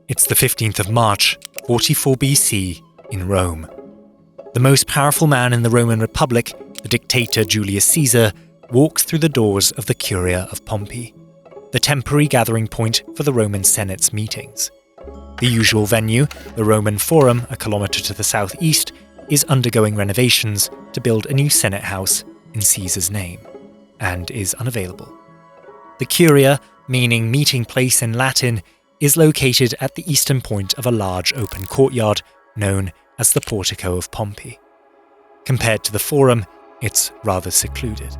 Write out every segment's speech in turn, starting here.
It's the 15th of March, 44 BC, in Rome. The most powerful man in the Roman Republic, the dictator Julius Caesar, walks through the doors of the Curia of Pompey, the temporary gathering point for the Roman Senate's meetings. The usual venue, the Roman Forum, a kilometre to the southeast, is undergoing renovations to build a new Senate house in Caesar's name, and is unavailable. The Curia, meaning meeting place in Latin, is located at the eastern point of a large open courtyard known as the Portico of Pompey. Compared to the Forum, it's rather secluded.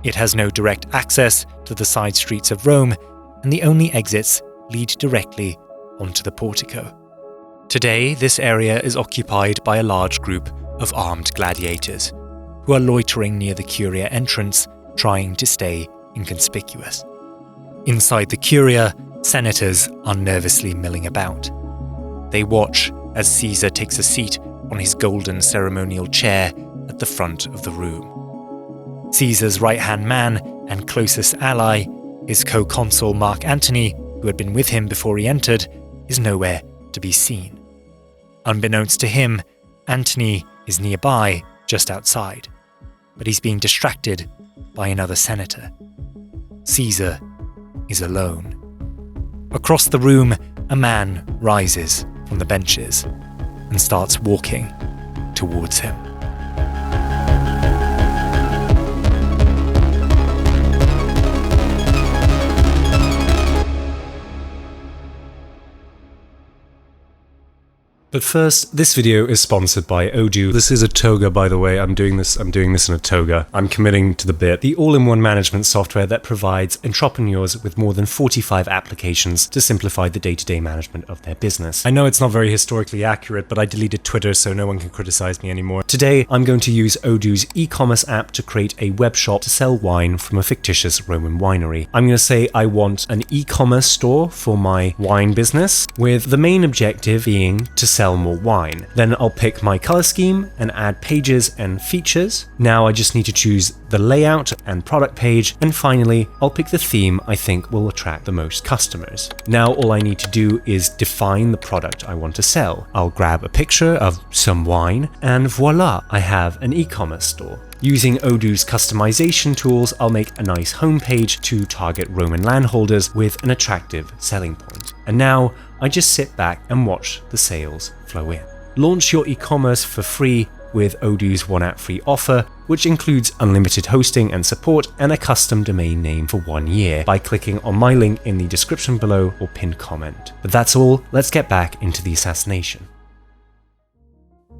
It has no direct access to the side streets of Rome, and the only exits lead directly onto the Portico. Today, this area is occupied by a large group of armed gladiators, who are loitering near the Curia entrance, trying to stay inconspicuous. Inside the Curia, senators are nervously milling about. They watch as Caesar takes a seat on his golden ceremonial chair at the front of the room. Caesar's right-hand man and closest ally, his co-consul Mark Antony, who had been with him before he entered, is nowhere to be seen. Unbeknownst to him, Antony is nearby, just outside, but he's being distracted by another senator. Caesar is alone. Across the room, a man rises from the benches and starts walking towards him. But first, this video is sponsored by Odoo. This is a toga, by the way. I'm doing this in a toga. I'm committing to the bit. The all-in-one management software that provides entrepreneurs with more than 45 applications to simplify the day-to-day management of their business. I know it's not very historically accurate, but I deleted Twitter so no one can criticize me anymore. Today, I'm going to use Odoo's e-commerce app to create a web shop to sell wine from a fictitious Roman winery. I'm going to say I want an e-commerce store for my wine business, with the main objective being to sell more wine. Then I'll pick my color scheme and add pages and features. Now I just need to choose the layout and product page, and finally I'll pick the theme I think will attract the most customers. Now all I need to do is define the product I want to sell. I'll grab a picture of some wine and voila, I have an e-commerce store. Using Odoo's customization tools, I'll make a nice homepage to target Roman landholders with an attractive selling point. And now I just sit back and watch the sales flow in. Launch your e-commerce for free with Odoo's 1 app free offer, which includes unlimited hosting and support and a custom domain name for 1 year by clicking on my link in the description below or pinned comment. But that's all, let's get back into the assassination.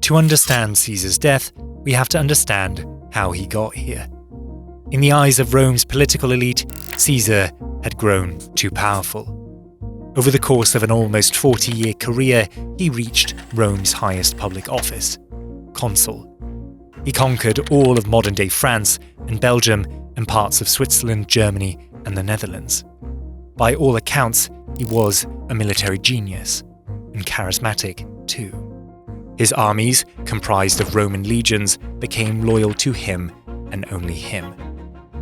To understand Caesar's death, we have to understand how he got here. In the eyes of Rome's political elite, Caesar had grown too powerful. Over the course of an almost 40-year career, he reached Rome's highest public office, consul. He conquered all of modern-day France and Belgium and parts of Switzerland, Germany, and the Netherlands. By all accounts, he was a military genius, and charismatic too. His armies, comprised of Roman legions, became loyal to him and only him.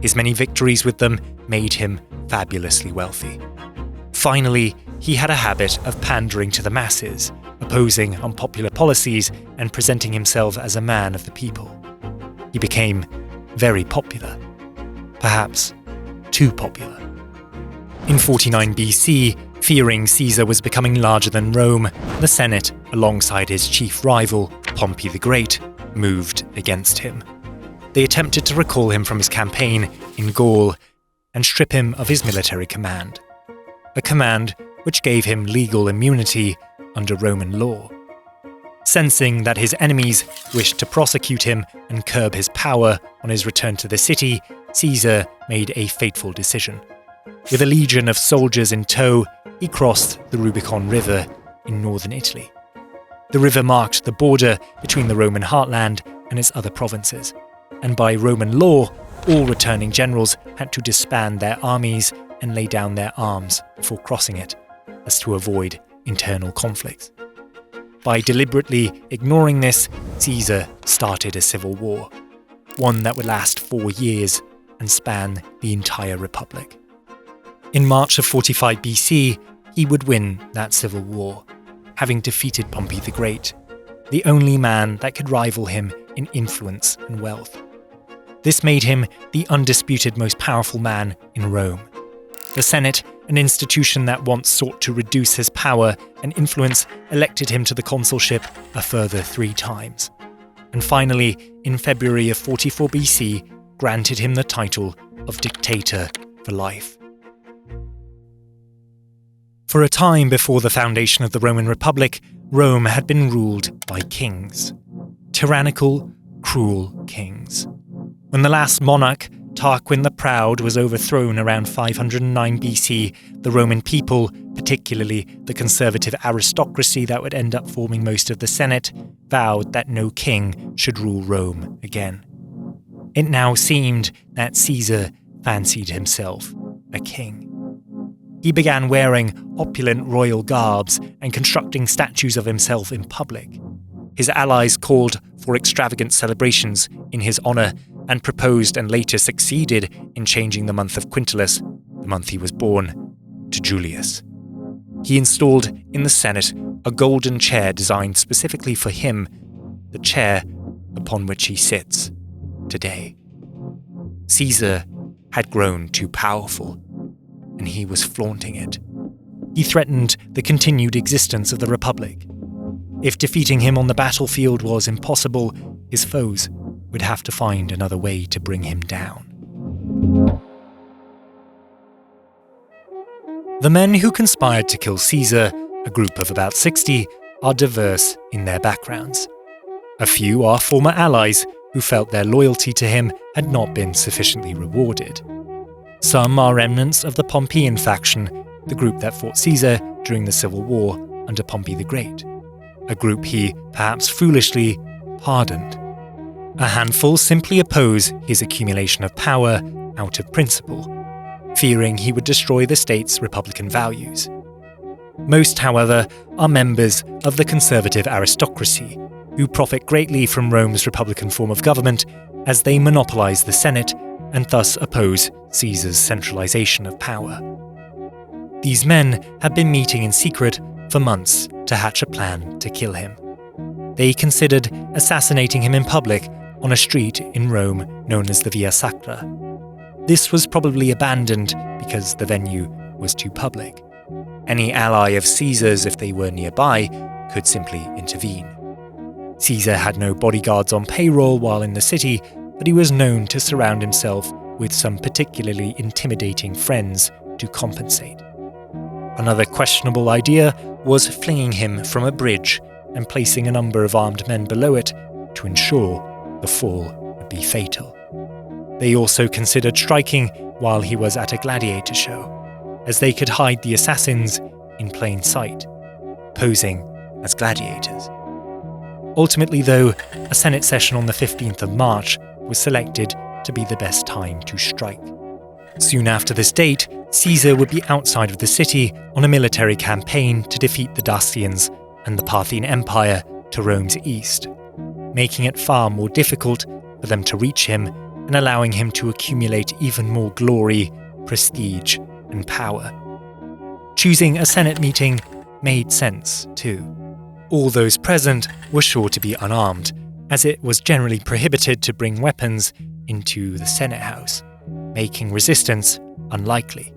His many victories with them made him fabulously wealthy. Finally, he had a habit of pandering to the masses, opposing unpopular policies and presenting himself as a man of the people. He became very popular, perhaps too popular. In 49 BC, fearing Caesar was becoming larger than Rome, the Senate, alongside his chief rival, Pompey the Great, moved against him. They attempted to recall him from his campaign in Gaul and strip him of his military command, a command which gave him legal immunity under Roman law. Sensing that his enemies wished to prosecute him and curb his power on his return to the city, Caesar made a fateful decision. With a legion of soldiers in tow, he crossed the Rubicon River in northern Italy. The river marked the border between the Roman heartland and its other provinces, and by Roman law, all returning generals had to disband their armies and lay down their arms before crossing it, as to avoid internal conflicts. By deliberately ignoring this, Caesar started a civil war, one that would last 4 years and span the entire republic. In March of 45 BC, he would win that civil war, having defeated Pompey the Great, the only man that could rival him in influence and wealth. This made him the undisputed most powerful man in Rome. The Senate, an institution that once sought to reduce his power and influence, elected him to the consulship a further 3 times. And finally, in February of 44 BC, granted him the title of dictator for life. For a time before the foundation of the Roman Republic, Rome had been ruled by kings. Tyrannical, cruel kings. When the last monarch, Tarquin the Proud, was overthrown around 509 BC, the Roman people, particularly the conservative aristocracy that would end up forming most of the Senate, vowed that no king should rule Rome again. It now seemed that Caesar fancied himself a king. He began wearing opulent royal garbs and constructing statues of himself in public. His allies called for extravagant celebrations in his honor and proposed and later succeeded in changing the month of Quintilis, the month he was born, to Julius. He installed in the Senate a golden chair designed specifically for him, the chair upon which he sits today. Caesar had grown too powerful, and he was flaunting it. He threatened the continued existence of the Republic. If defeating him on the battlefield was impossible, his foes would have to find another way to bring him down. The men who conspired to kill Caesar, a group of about 60, are diverse in their backgrounds. A few are former allies who felt their loyalty to him had not been sufficiently rewarded. Some are remnants of the Pompeian faction, the group that fought Caesar during the Civil War under Pompey the Great, a group he, perhaps foolishly, pardoned. A handful simply oppose his accumulation of power out of principle, fearing he would destroy the state's republican values. Most, however, are members of the conservative aristocracy, who profit greatly from Rome's republican form of government as they monopolize the Senate and thus oppose Caesar's centralization of power. These men have been meeting in secret for months to hatch a plan to kill him. They considered assassinating him in public on a street in Rome known as the Via Sacra. This was probably abandoned because the venue was too public. Any ally of Caesar's, if they were nearby, could simply intervene. Caesar had no bodyguards on payroll while in the city, but he was known to surround himself with some particularly intimidating friends to compensate. Another questionable idea was flinging him from a bridge and placing a number of armed men below it to ensure the fall would be fatal. They also considered striking while he was at a gladiator show, as they could hide the assassins in plain sight, posing as gladiators. Ultimately, though, a Senate session on the 15th of March was selected to be the best time to strike. Soon after this date, Caesar would be outside of the city on a military campaign to defeat the Dacians and the Parthian Empire to Rome's east, making it far more difficult for them to reach him and allowing him to accumulate even more glory, prestige, and power. Choosing a Senate meeting made sense, too. All those present were sure to be unarmed, as it was generally prohibited to bring weapons into the Senate House, making resistance unlikely.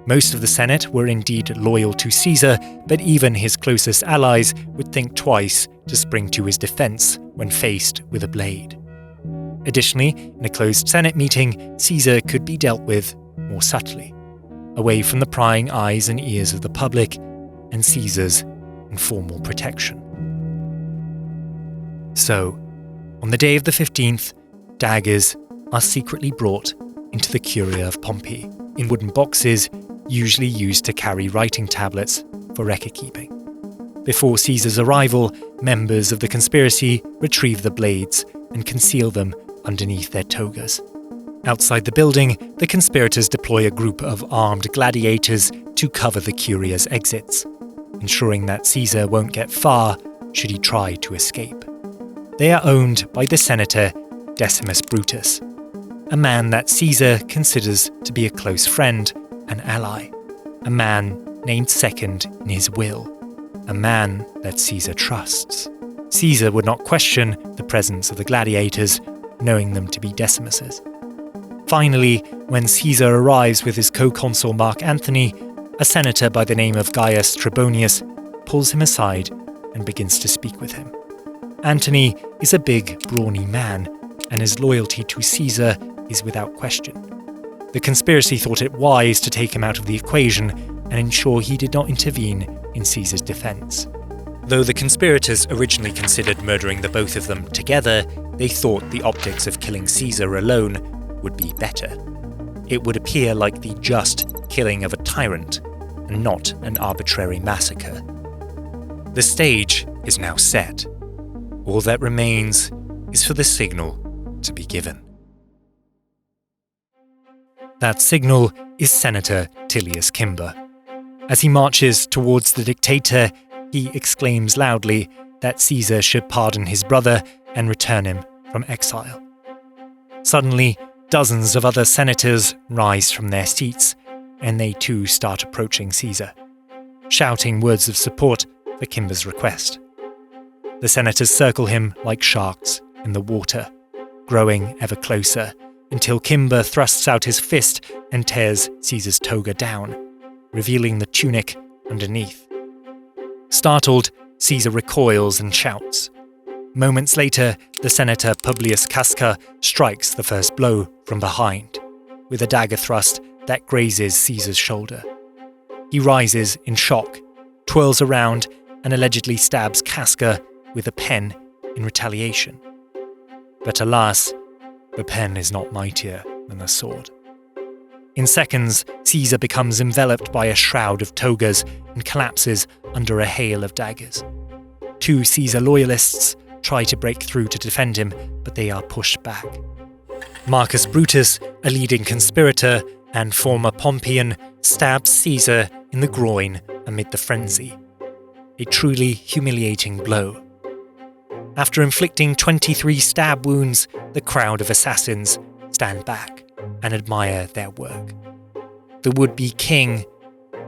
Most of the Senate were indeed loyal to Caesar, but even his closest allies would think twice to spring to his defense when faced with a blade. Additionally, in a closed Senate meeting, Caesar could be dealt with more subtly, away from the prying eyes and ears of the public and Caesar's informal protection. So, on the day of the 15th, daggers are secretly brought into the Curia of Pompey in wooden boxes usually used to carry writing tablets for record-keeping. Before Caesar's arrival, members of the conspiracy retrieve the blades and conceal them underneath their togas. Outside the building, the conspirators deploy a group of armed gladiators to cover the Curia's exits, ensuring that Caesar won't get far should he try to escape. They are owned by the senator Decimus Brutus, a man that Caesar considers to be a close friend and ally, a man named second in his will, a man that Caesar trusts. Caesar would not question the presence of the gladiators, knowing them to be Decimuses. Finally, when Caesar arrives with his co-consul Mark Antony, a senator by the name of Gaius Trebonius pulls him aside and begins to speak with him. Antony is a big, brawny man, and his loyalty to Caesar is without question. The conspiracy thought it wise to take him out of the equation and ensure he did not intervene in Caesar's defense. Though the conspirators originally considered murdering the both of them together, they thought the optics of killing Caesar alone would be better. It would appear like the just killing of a tyrant, and not an arbitrary massacre. The stage is now set. All that remains is for the signal to be given. That signal is Senator Tullius Cimber. As he marches towards the dictator, he exclaims loudly that Caesar should pardon his brother and return him from exile. Suddenly, dozens of other senators rise from their seats, and they too start approaching Caesar, shouting words of support for Cimber's request. The senators circle him like sharks in the water, growing ever closer, until Cimber thrusts out his fist and tears Caesar's toga down, revealing the tunic underneath. Startled, Caesar recoils and shouts. Moments later, the senator Publius Casca strikes the first blow from behind, with a dagger thrust that grazes Caesar's shoulder. He rises in shock, twirls around, and allegedly stabs Casca with a pen in retaliation. But alas, the pen is not mightier than the sword. In seconds, Caesar becomes enveloped by a shroud of togas and collapses under a hail of daggers. Two Caesar loyalists try to break through to defend him, but they are pushed back. Marcus Brutus, a leading conspirator and former Pompeian, stabs Caesar in the groin amid the frenzy. A truly humiliating blow. After inflicting 23 stab wounds, the crowd of assassins stand back and admire their work. The would-be king,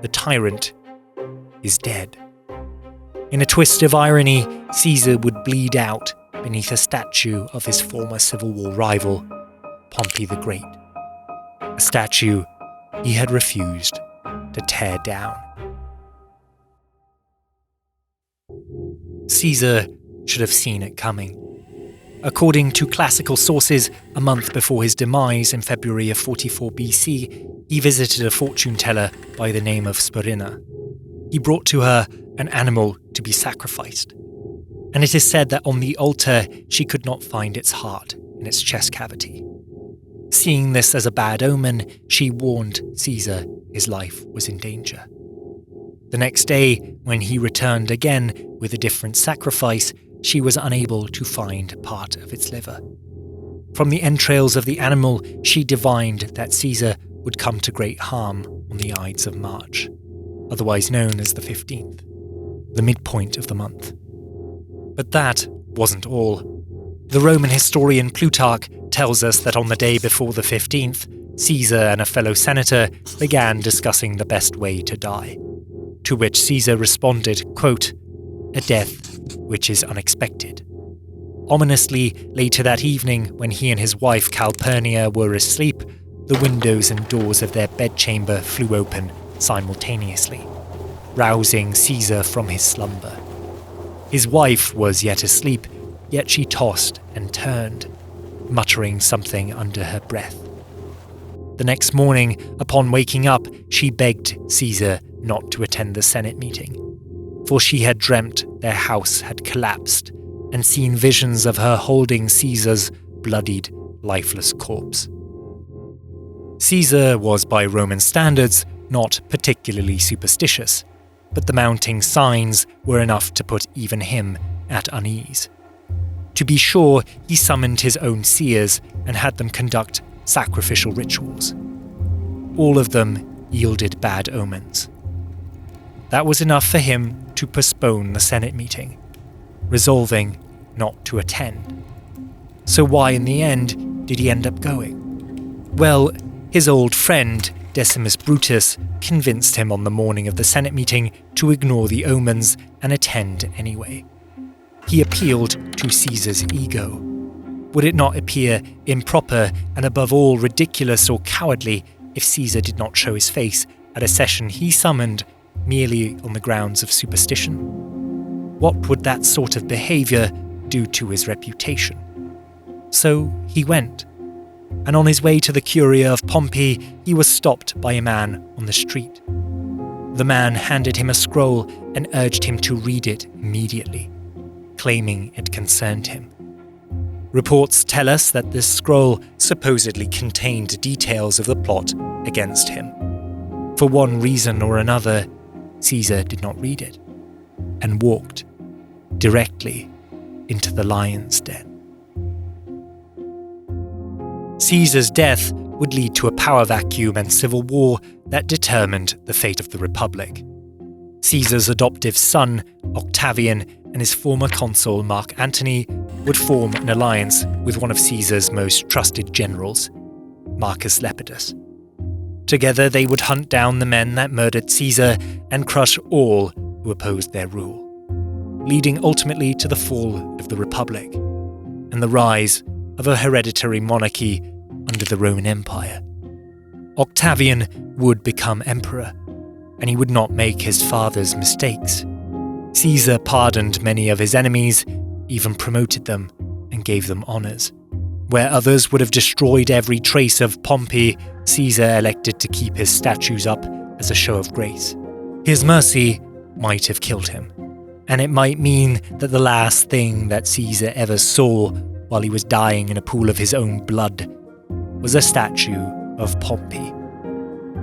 the tyrant, is dead. In a twist of irony, Caesar would bleed out beneath a statue of his former Civil War rival, Pompey the Great. A statue he had refused to tear down. Caesar should have seen it coming. According to classical sources, a month before his demise in February of 44 BC, he visited a fortune teller by the name of Spurina. He brought to her an animal to be sacrificed, and it is said that on the altar she could not find its heart in its chest cavity. Seeing this as a bad omen, she warned Caesar his life was in danger. The next day, when he returned again with a different sacrifice, she was unable to find part of its liver. From the entrails of the animal, she divined that Caesar would come to great harm on the Ides of March, otherwise known as the 15th, the midpoint of the month. But that wasn't all. The Roman historian Plutarch tells us that on the day before the 15th, Caesar and a fellow senator began discussing the best way to die, to which Caesar responded, quote, "A death which is unexpected." Ominously, later that evening, when he and his wife Calpurnia were asleep, the windows and doors of their bedchamber flew open simultaneously, rousing Caesar from his slumber. His wife was yet asleep, yet she tossed and turned, muttering something under her breath. The next morning, upon waking up, she begged Caesar not to attend the Senate meeting, for she had dreamt their house had collapsed and seen visions of her holding Caesar's bloodied, lifeless corpse. Caesar was, by Roman standards, not particularly superstitious, but the mounting signs were enough to put even him at unease. To be sure, he summoned his own seers and had them conduct sacrificial rituals. All of them yielded bad omens. That was enough for him to postpone the Senate meeting, resolving not to attend. So why in the end did he end up going? Well, his old friend, Decimus Brutus convinced him on the morning of the Senate meeting to ignore the omens and attend anyway. He appealed to Caesar's ego. Would it not appear improper and above all ridiculous or cowardly if Caesar did not show his face at a session he summoned merely on the grounds of superstition? What would that sort of behaviour do to his reputation? So he went, and on his way to the Curia of Pompey, he was stopped by a man on the street. The man handed him a scroll and urged him to read it immediately, claiming it concerned him. Reports tell us that this scroll supposedly contained details of the plot against him. For one reason or another, Caesar did not read it, and walked directly into the lion's den. Caesar's death would lead to a power vacuum and civil war that determined the fate of the Republic. Caesar's adoptive son, Octavian, and his former consul, Mark Antony, would form an alliance with one of Caesar's most trusted generals, Marcus Lepidus. Together they would hunt down the men that murdered Caesar and crush all who opposed their rule, leading ultimately to the fall of the Republic and the rise of a hereditary monarchy under the Roman Empire. Octavian would become emperor, and he would not make his father's mistakes. Caesar pardoned many of his enemies, even promoted them and gave them honours. Where others would have destroyed every trace of Pompey, Caesar elected to keep his statues up as a show of grace. His mercy might have killed him, and it might mean that the last thing that Caesar ever saw while he was dying in a pool of his own blood was a statue of Pompey,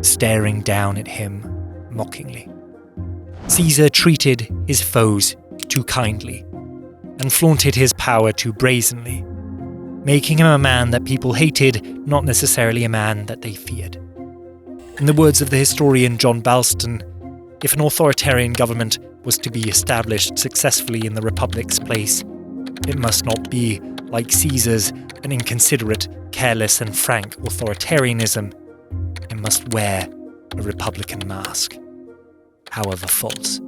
staring down at him mockingly. Caesar treated his foes too kindly and flaunted his power too brazenly, making him a man that people hated, not necessarily a man that they feared. In the words of the historian John Balston, if an authoritarian government was to be established successfully in the Republic's place, it must not be, like Caesar's, an inconsiderate, careless and frank authoritarianism. It must wear a republican mask, however false.